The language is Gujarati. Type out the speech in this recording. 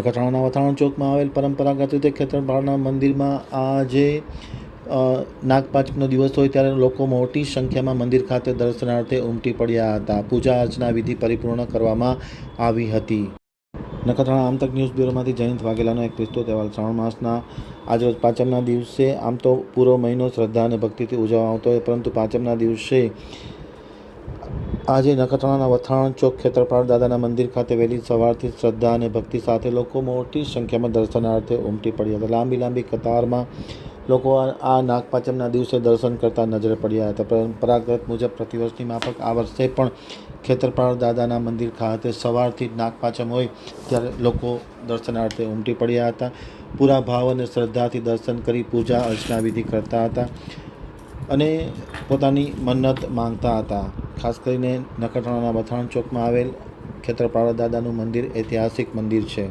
નખત્રાણાના વથાણ ચોકમાં આવેલ પરંપરાગત રીતે ખેતરપાળના મંદિરમાં આજે નાગપાંચમનો દિવસ હોય ત્યારે લોકો મોટી સંખ્યામાં મંદિર ખાતે દર્શનાર્થે ઉમટી પડ્યા હતા. પૂજા અર્ચના વિધિ પરિપૂર્ણ કરવામાં આવી હતી. નખત્રાણા આમતક ન્યૂઝ બ્યુરોમાંથી જયંત વાઘેલાનો એક વિસ્તૃત અહેવાલ. શ્રાવણ માસના આજરોજ પાંચમના દિવસે આમ તો પૂરો મહિનો શ્રદ્ધા અને ભક્તિથી ઉજવવામાં આવતો હોય, પરંતુ પાંચમના દિવસે આજે નખત્રાણાના વથાણ ચોક ખેતરપાળ દાદાના મંદિર ખાતે વહેલી સવારથી શ્રદ્ધા અને ભક્તિ સાથે લોકો મોટી સંખ્યામાં દર્શનાર્થે ઉમટી પડ્યા હતા. લાંબી કતારમાં લોકો આ નાગપાંચમના દિવસે દર્શન કરતા નજરે પડ્યા હતા. પરંપરાગત મુજબ પ્રતિવર્ષની માફક આ વર્ષે પણ ખેતરપાળ દાદાના મંદિર ખાતે સવારથી નાગપાંચમ હોય ત્યારે લોકો દર્શનાર્થે ઉમટી પડ્યા હતા. પૂરા ભાવ અને શ્રદ્ધાથી દર્શન કરી પૂજા અર્ચના વિધિ કરતા હતા અને પોતાની મન્નત માંગતા હતા. ખાસ કરીને નખત્રાણાના વથાણ ચોકમાં આવેલ ખેતરપાળ દાદાનું મંદિર ઐતિહાસિક મંદિર છે.